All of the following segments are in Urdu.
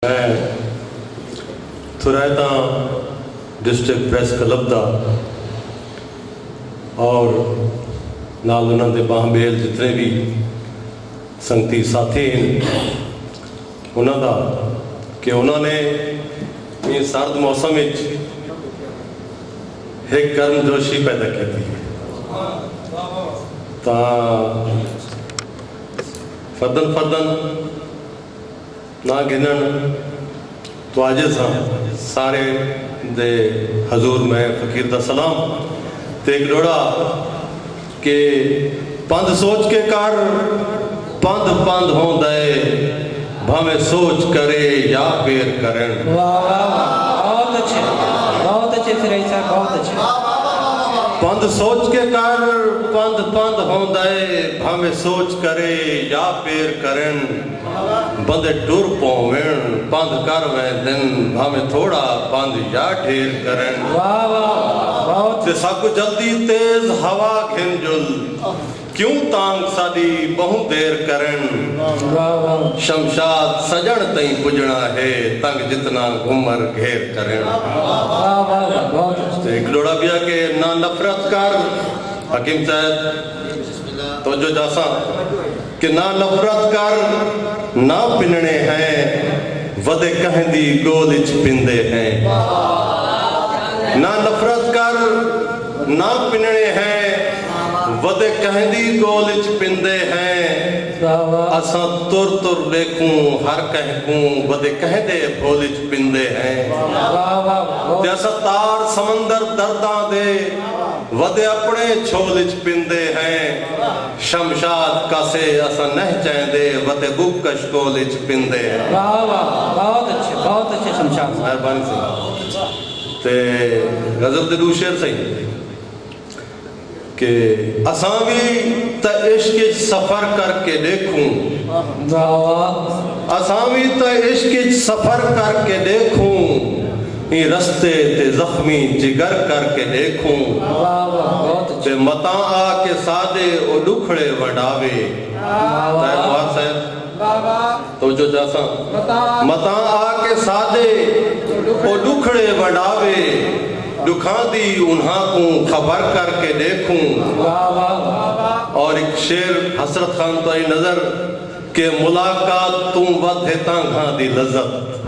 میں تھرائتا ڈسٹرکٹ پریس کلب دا اور نال انہوں نے باہمیل جتنے بھی سنگتی ساتھی ہیں انہوں دا کہ انہوں نے یہ سرد موسم ایک گرم جوشی پیدا کی تھی تا فردن نہ گنن تو عاجز ہاں سارے دے حضور میں فقیر دا سلام تے ایک لوڑا کہ پند سوچ کے کار پند ہوں دے بھامے سوچ کرے یا پیر کرن بہت اچھے فرائی صاحب بہت اچھے پند سوچ کے کار پند ہوں دے بھامے سوچ کرے یا پیر کرن بندے ٹور پوین پند کر میں دن بھامے تھوڑا پند یا ڈھیر کرن بہت تے ساکو جلدی تیز ہوا گھن جل کیوں تانگ سادی بہت دیر کرن شمشاد سجن تئیں پجنا ہے تنگ جتنا گھمر گھیر کرن ایک لوڑا بیا کہ نہ نفرت کر حکیم صاحب توجہ جاسا کہ نہ نفرت کر نہ پننے ہیں ودے کہیں دی گولچ پندے ہیں نہ نفرت کر نہ پننے ہیں ودے کہیں دی گولچ پندے ہیں اساں تر لیکھوں ہر کہوں ودے کہیں دے بھولچ پندے ہیں جیسا تار سمندر درداں دے ودے اپنے چھولچ پندے ہیں شمشاد کاسے اساں نہ چاہیں دے ودے گکش کولچ پندے ہیں بہت اچھے شمشاد مہربانی سے تے غزل دلو شیر صحیح کہ اساں بھی تا عشق سفر کر کے دیکھوں اساں بھی تا عشق سفر کر کے دیکھوں یہ رستے تے زخمی جگر کر کے دیکھوں تے متاں آ کے سادے او ڈکھڑے وڈاوے تحبار صاحب تو جو جاسا متاں آ کے سادے او ڈکھڑے وڈاوے دکھان دی انہاں کو خبر کر کے دیکھوں اور ایک شیر حسرت خان تو ای نظر کہ ملاقات توں ود ہے تانگھاں دی لذت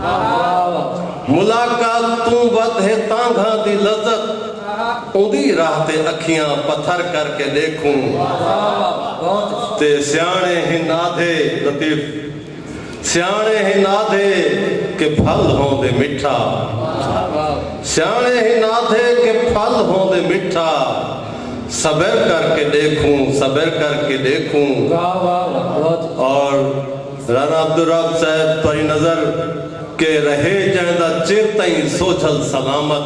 ملاقات توں ود ہے تانگھاں دی لذت اندھی راہ تے اکھیاں پتھر کر کے دیکھوں تے سیانے ہی نادھے لطیف سیانے ہی نادھے کہ پھل ہوں دے مٹھا سیانے ہی نادھے کہ پھل ہوں دے مٹھا صبر کر کے دیکھوں اور رانا عبدالرب صاحب تو نظر کہ رہے جائندہ چیر تائیں سوچل سلامت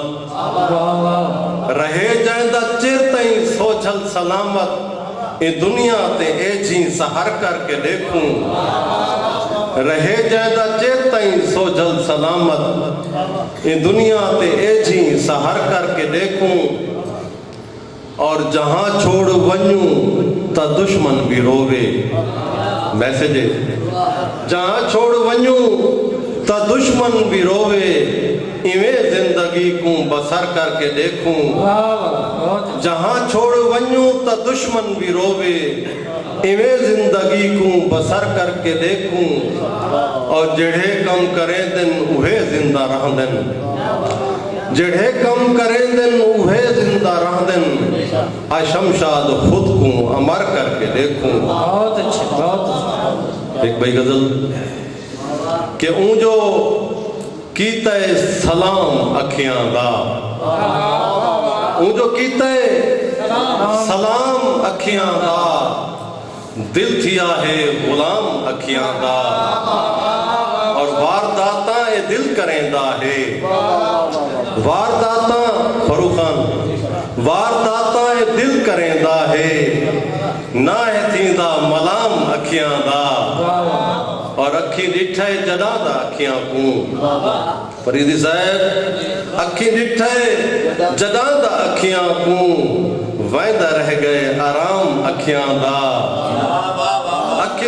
رہے جائندہ چیر تائیں سوچل سلامت اے دنیا تے اے جھیں سہر کر کے دیکھوں رہے جائدہ چیر تائیں سوچل سلامت اے دنیا تے اے جھیں سہر کر کے دیکھوں اور جہاں چھوڑ ونیوں تا دشمن بھی روے میسیج جہاں چھوڑ ونیوں تا دشمن بھی روے ایویں زندگی کو بسر کر کے دیکھوں جہاں چھوڑ ونیوں تا دشمن بھی روے ایویں زندگی کو بسر کر کے دیکھوں اور جڑے کم کریں دن اوہے زندہ رہ دن جڑے کم کریں دن اوہے زندہ رہ دن شمشاد خود کو امر کر کے دیکھوں بہت اچھے ایک بھائی غزل کہ اون جو کیتا ہے سلام اکھیاں دا اون جو کیتا ہے سلام اکھیاں دا دل تھیا ہے غلام اکھیاں دا اور وارداتا اے دل کریں دا ہے وارداتا فروخان وارداتا اے دل کریں دا ہے نہ ہے تھیندہ ملام اکھیاں دا اور اکھی ڈٹھائے جدا دا اکھیاں کو فریدی صاحب اکھی ڈٹھائے جدا دا اکھیاں کو ویندہ رہ گئے آرام اکھیاں دا اکھی